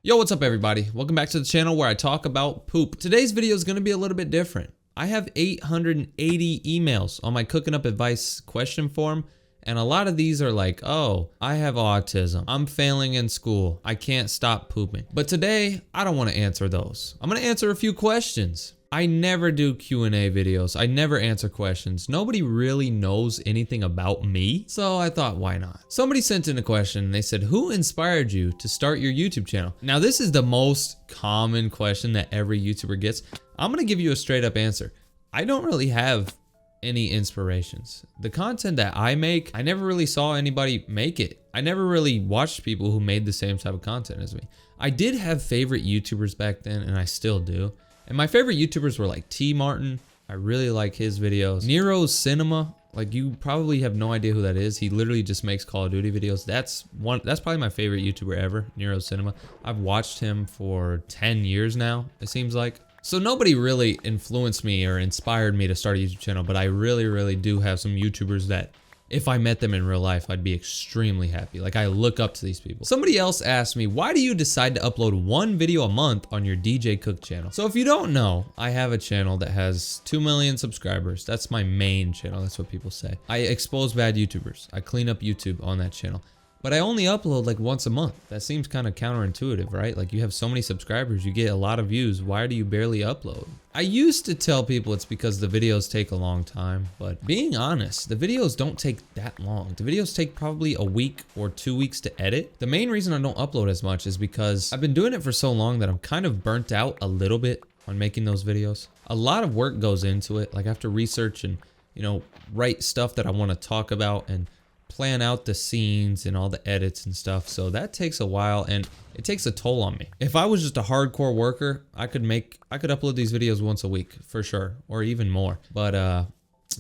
Yo, what's up everybody? Welcome back to the channel where I talk about poop. Today's video is going to be a little bit different. I have 880 emails on my cooking up advice question form, and a lot of these are like, oh, I have autism, I'm failing in school, I can't stop pooping. But today, I don't want to answer those. I'm going to answer a few questions. I never do Q&A videos. I never answer questions. Nobody really knows anything about me, so I thought, why not? Somebody sent in a question and they said, who inspired you to start your YouTube channel? Now, this is the most common question that every YouTuber gets. I'm gonna give you a straight up answer. I don't really have any inspirations. The content that I make, I never really saw anybody make it. I never really watched people who made the same type of content as me. I did have favorite YouTubers back then, and I still do. And my favorite YouTubers were like T Martin. I really like his videos. Nero's Cinema, like you probably have no idea who that is. He literally just makes Call of Duty videos. That's probably my favorite YouTuber ever, Nero's Cinema. I've watched him for 10 years now, it seems like. So nobody really influenced me or inspired me to start a YouTube channel, but I really do have some YouTubers that if I met them in real life, I'd be extremely happy. Like, I look up to these people. Somebody else asked me, why do you decide to upload one video a month on your DJ Cook channel? So if you don't know, I have a channel that has 2 million subscribers. That's my main channel. That's what people say. I expose bad YouTubers. I clean up YouTube on that channel. But I only upload like once a month. That seems kind of counterintuitive, right? Like, you have so many subscribers, you get a lot of views. Why do you barely upload? I used to tell people it's because the videos take a long time, but being honest, the videos don't take that long. The videos take probably a week or 2 weeks to edit. The main reason I don't upload as much is because I've been doing it for so long that I'm kind of burnt out a little bit on making those videos. A lot of work goes into it. Like, I have to research and, you know, write stuff that I want to talk about and plan out the scenes and all the edits and stuff. So that takes a while and it takes a toll on me. If I was just a hardcore worker, I could upload these videos once a week for sure, or even more. But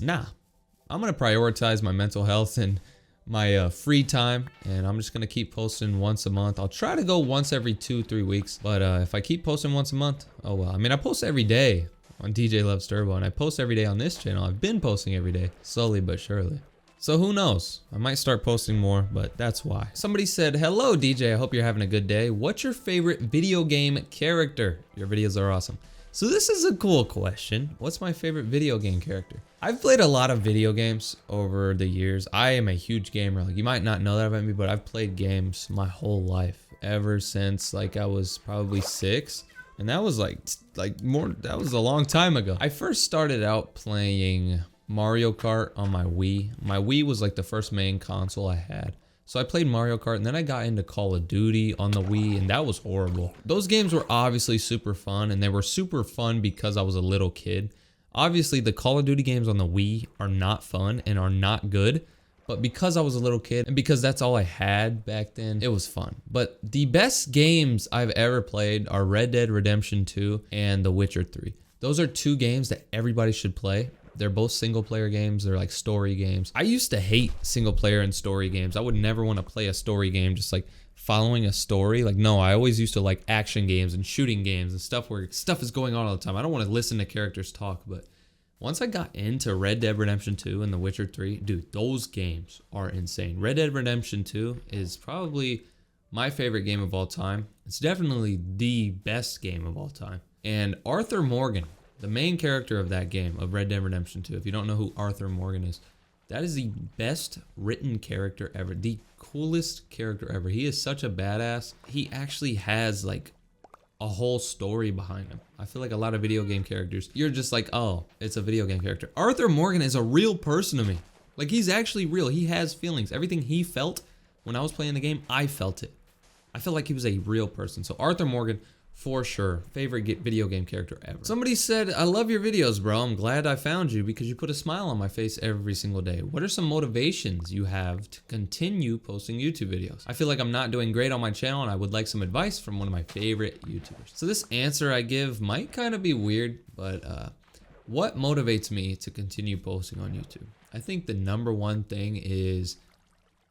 nah, I'm gonna prioritize my mental health and my free time, and I'm just gonna keep posting once a month. I'll try to go once every 2-3 weeks, but if I keep posting once a month, oh well. I mean, I post every day on DJ Loves Turbo, and I post every day on this channel. I've been posting every day, slowly but surely. So who knows? I might start posting more, but that's why. Somebody said, hello DJ, I hope you're having a good day. What's your favorite video game character? Your videos are awesome. So this is a cool question. What's my favorite video game character? I've played a lot of video games over the years. I am a huge gamer. Like, you might not know that about me, but I've played games my whole life, ever since like I was probably 6. And that was that was a long time ago. I first started out playing Mario Kart on my Wii. My Wii was like the first main console I had. So I played Mario Kart, and then I got into Call of Duty on the Wii, and that was horrible. Those games were obviously super fun, and they were super fun because I was a little kid. Obviously, the Call of Duty games on the Wii are not fun and are not good, but because I was a little kid and because that's all I had back then, it was fun. But the best games I've ever played are Red Dead Redemption 2 and The Witcher 3. Those are 2 games that everybody should play. They're both single player games. They're like story games. I used to hate single player and story games. I would never want to play a story game just like following a story. Like, no, I always used to like action games and shooting games and stuff where stuff is going on all the time. I don't want to listen to characters talk, but once I got into Red Dead Redemption 2 and The Witcher 3, dude, those games are insane. Red Dead Redemption 2 is probably my favorite game of all time. It's definitely the best game of all time. And Arthur Morgan, the main character of that game, of Red Dead Redemption 2, if you don't know who Arthur Morgan is, that is the best written character ever. The coolest character ever. He is such a badass. He actually has like a whole story behind him. I feel like a lot of video game characters, you're just like, oh, it's a video game character. Arthur Morgan is a real person to me. Like, he's actually real. He has feelings. Everything he felt when I was playing the game, I felt it. I felt like he was a real person. So Arthur Morgan, for sure, favorite video game character ever. Somebody said, I love your videos, bro. I'm glad I found you because you put a smile on my face every single day. What are some motivations you have to continue posting YouTube videos? I feel like I'm not doing great on my channel, and I would like some advice from one of my favorite YouTubers. So this answer I give might kind of be weird, but what motivates me to continue posting on YouTube? I think the number one thing is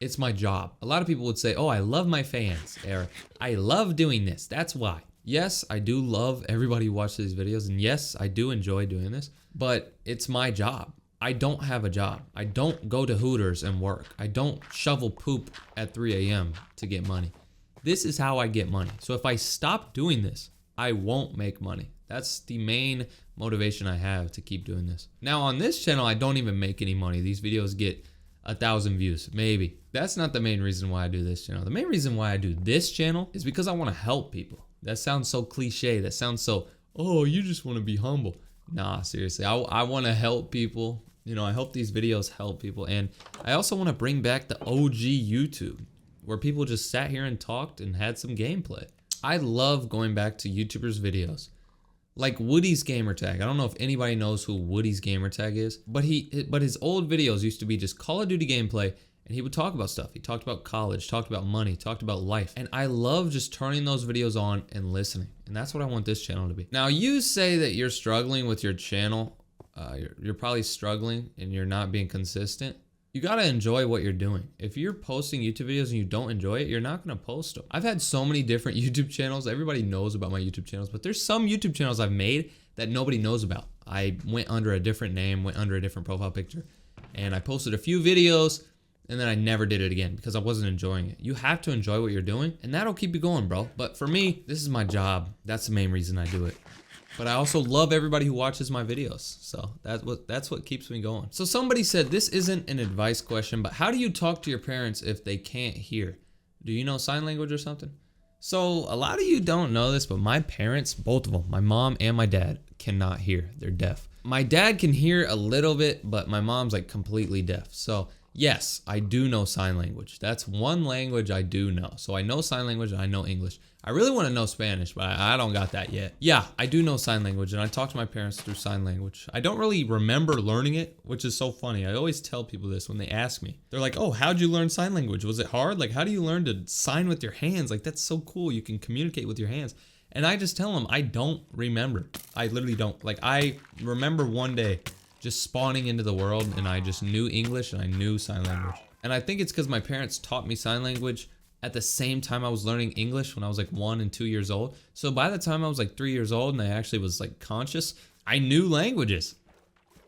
it's my job. A lot of people would say, oh, I love my fans, or I love doing this. That's why. Yes, I do love everybody who watches these videos, and yes, I do enjoy doing this, but it's my job. I don't have a job. I don't go to Hooters and work. I don't shovel poop at 3 a.m. to get money. This is how I get money. So if I stop doing this, I won't make money. That's the main motivation I have to keep doing this. Now on this channel, I don't even make any money. These videos get 1,000 views, maybe. That's not the main reason why I do this channel. The main reason why I do this channel is because I want to help people. That sounds so cliche. That sounds so, oh, you just want to be humble. Nah, seriously, I want to help people. You know, I hope these videos help people. And I also want to bring back the OG YouTube, where people just sat here and talked and had some gameplay. I love going back to YouTubers' videos. Like Woody's gamertag. I don't know if anybody knows who Woody's gamertag is, but his old videos used to be just Call of Duty gameplay, and he would talk about stuff. He talked about college, talked about money, talked about life. And I love just turning those videos on and listening. And that's what I want this channel to be. Now, you say that you're struggling with your channel. You're probably struggling and you're not being consistent. You gotta enjoy what you're doing. If you're posting YouTube videos and you don't enjoy it, you're not gonna post them. I've had so many different YouTube channels. Everybody knows about my YouTube channels, but there's some YouTube channels I've made that nobody knows about. I went under a different name, went under a different profile picture, and I posted a few videos, and then I never did it again because I wasn't enjoying it. You have to enjoy what you're doing, and that'll keep you going, bro. But for me, this is my job. That's the main reason I do it. But I also love everybody who watches my videos. So that's what keeps me going. So somebody said, this isn't an advice question, but how do you talk to your parents if they can't hear? Do you know sign language or something? So a lot of you don't know this, but my parents, both of them, my mom and my dad, cannot hear. They're deaf. My dad can hear a little bit, but my mom's like completely deaf. So yes, I do know sign language. That's one language I do know. So I know sign language and I know English. I really want to know Spanish, but I don't got that yet. Yeah, I do know sign language, and I talk to my parents through sign language. I don't really remember learning it, which is so funny. I always tell people this when they ask me. They're like, oh, how'd you learn sign language? Was it hard? Like, how do you learn to sign with your hands? Like, that's so cool. You can communicate with your hands. And I just tell them, I don't remember. I literally don't. Like, I remember one day just spawning into the world, and I just knew English and I knew sign language. And I think it's because my parents taught me sign language at the same time I was learning English when I was like 1 and 2 years old. So by the time I was like 3 years old and I actually was like conscious, I knew languages.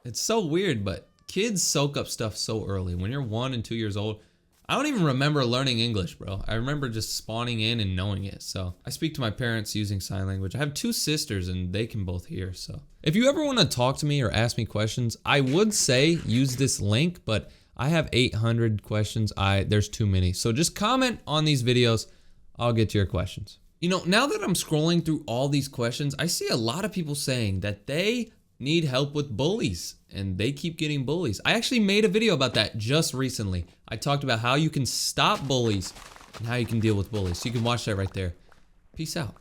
It's so weird, but kids soak up stuff so early. When you're 1 and 2 years old, I don't even remember learning English, bro. I remember just spawning in and knowing it. So I speak to my parents using sign language. I have 2 sisters and they can both hear. So if you ever want to talk to me or ask me questions, I would say use this link, but I have 800 questions. There's too many. So just comment on these videos. I'll get to your questions. You know, now that I'm scrolling through all these questions, I see a lot of people saying that they need help with bullies and they keep getting bullies. I actually made a video about that just recently. I talked about how you can stop bullies and how you can deal with bullies. So you can watch that right there. Peace out.